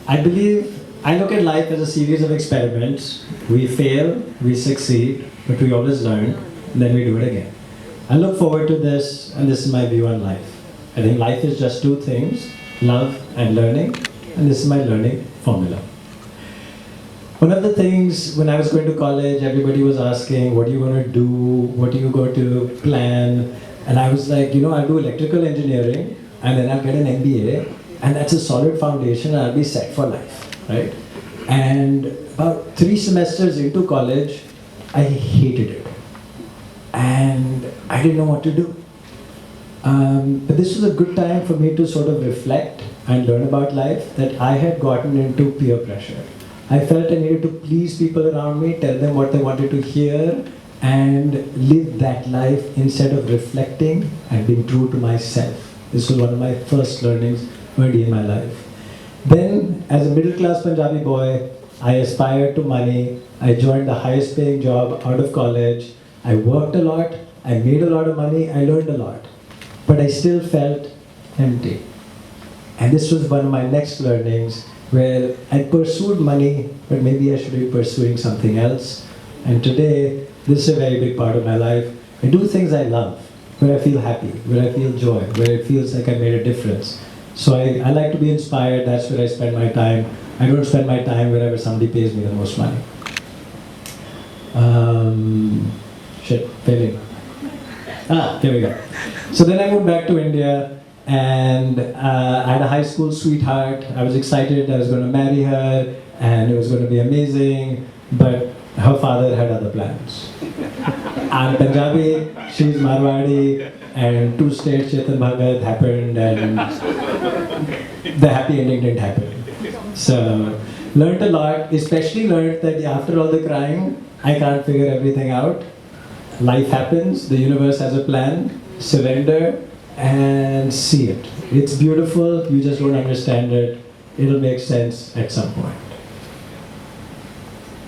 I believe I look at life as a series of experiments. We fail, we succeed, but we always learn, and then we do it again. I look forward to this, and this is my view on life. I think life is just two things, love and learning, and this is my learning formula. One of the things when I was going to college, everybody was asking, what are you going to do? What are you going to plan? And I was like, I'll do electrical engineering, and then I'll get an MBA, and that's a solid foundation, and I'll be set for life, right? And about 3 semesters into college, I hated it. And I didn't know what to do. But this was a good time for me to sort of reflect and learn about life, that I had gotten into peer pressure. I felt I needed to please people around me, tell them what they wanted to hear, and live that life instead of reflecting and being true to myself. This was one of my first learnings early in my life. Then, as a middle-class Punjabi boy, I aspired to money. I joined the highest paying job out of college. I worked a lot. I made a lot of money. I learned a lot. But I still felt empty. And this was one of my next learnings, where I pursued money, but maybe I should be pursuing something else. And today, this is a very big part of my life. I do things I love, where I feel happy, where I feel joy, where it feels like I made a difference. So I like to be inspired. That's where I spend my time. I don't spend my time wherever somebody pays me the most money. Failing. Here we go. So then I moved back to India, and I had a high school sweetheart. I was excited I was going to marry her, and it was going to be amazing, but her father had other plans. I'm Punjabi, she's Marwadi, and 2 states Chetan Bhagat happened, and the happy ending didn't happen. So, learned a lot, especially learned that after all the crying, I can't figure everything out. Life happens, the universe has a plan, surrender and see it. It's beautiful, you just don't understand it. It'll make sense at some point.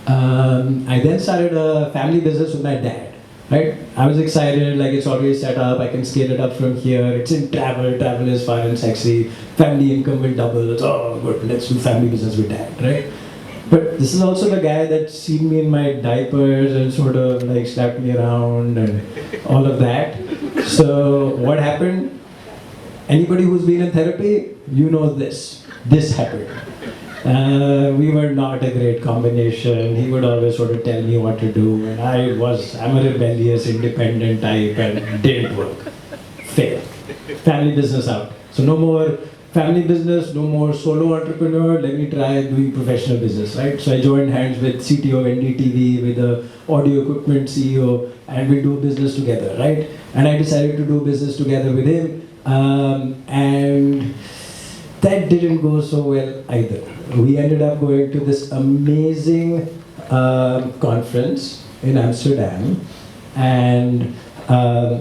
I then started a family business with my dad. Right? I was excited, like it's already set up, I can scale it up from here, it's in travel is fun and sexy, family income will double, oh good, let's do family business with dad, right? But this is also the guy that's seen me in my diapers and sort of like slapped me around and all of that. So what happened? Anybody who's been in therapy, you know this happened. We were not a great combination. He would always sort of tell me what to do, and I'm a rebellious, independent type, and didn't work. Fail. Family business out. So no more family business, no more solo entrepreneur. Let me try doing professional business, right? So I joined hands with CTO of NDTV, with the audio equipment CEO, and we do business together, right? And I decided to do business together with him, and that didn't go so well either. We ended up going to this amazing conference in Amsterdam, and it'll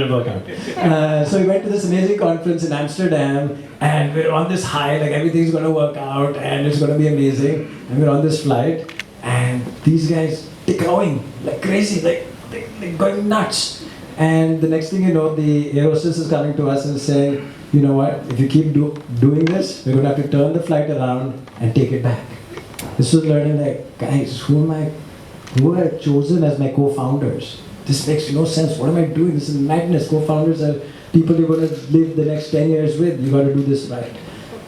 work out. So we went to this amazing conference in Amsterdam, and we're on this high, like everything's going to work out, and it's going to be amazing. And we're on this flight, and these guys, they're going like crazy, like they're going nuts. And the next thing you know, the air hostess is coming to us and saying, you know what, if you keep doing this, we're going to have to turn the flight around and take it back. This was learning like, guys, who have I chosen as my co-founders? This makes no sense. What am I doing? This is madness. Co-founders are people you're going to live the next 10 years with. You got to do this right.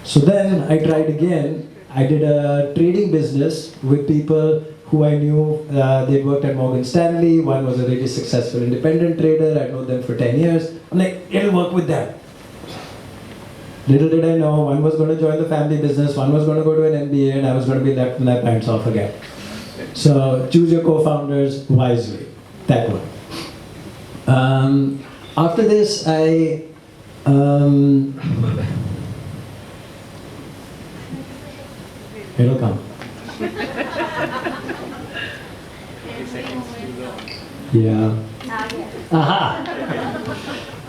So then I tried again. I did a trading business with people who I knew. They worked at Morgan Stanley. One was a really successful independent trader. I'd known them for 10 years. I'm like, it'll work with them. Little did I know, one was going to join the family business, one was going to go to an MBA, and I was going to be left with my pants off again. So choose your co-founders wisely. That one. After this, it'll come. Yeah. Aha!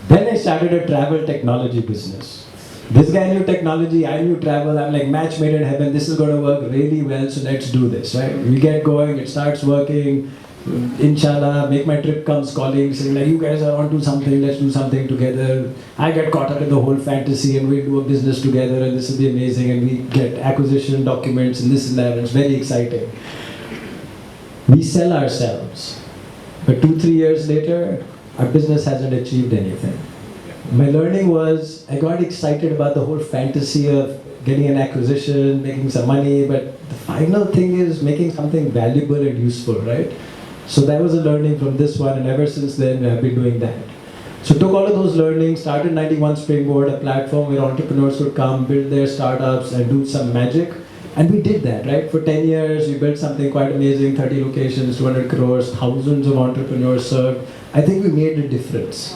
Then I started a travel technology business. This guy knew technology, I knew travel. I'm like, match made in heaven. This is going to work really well, so let's do this, right? We get going, it starts working. Inshallah, Make My Trip comes calling, saying like, you guys are onto something, let's do something together. I get caught up in the whole fantasy and we do a business together and this will be amazing and we get acquisition documents and this and that, and it's very exciting. We sell ourselves, but 2-3 years later, our business hasn't achieved anything. My learning was, I got excited about the whole fantasy of getting an acquisition, making some money, but the final thing is making something valuable and useful, right? So that was a learning from this one, and ever since then I've been doing that. So took all of those learnings, started 91 Springboard, a platform where entrepreneurs could come, build their startups and do some magic. And we did that, right? For 10 years, we built something quite amazing, 30 locations, 200 crores, thousands of entrepreneurs served. I think we made a difference.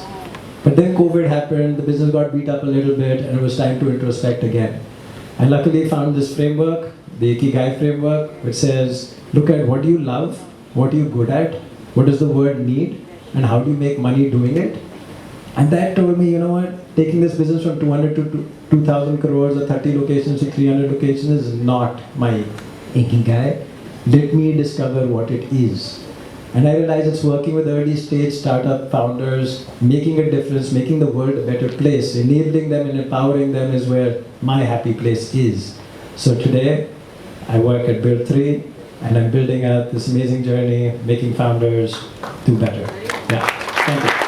But then COVID happened, the business got beat up a little bit, and it was time to introspect again. I luckily found this framework, the Ikigai framework, which says, look at what do you love, what are you good at, what does the world need, and how do you make money doing it? And that told me, you know what, taking this business from 200 to 2,000 crores or 30 locations to 300 locations is not my Ikigai. Let me discover what it is. And I realized it's working with early stage startup founders, making a difference, making the world a better place, enabling them and empowering them is where my happy place is. So today, I work at Build3, and I'm building out this amazing journey, making founders do better. Yeah, thank you.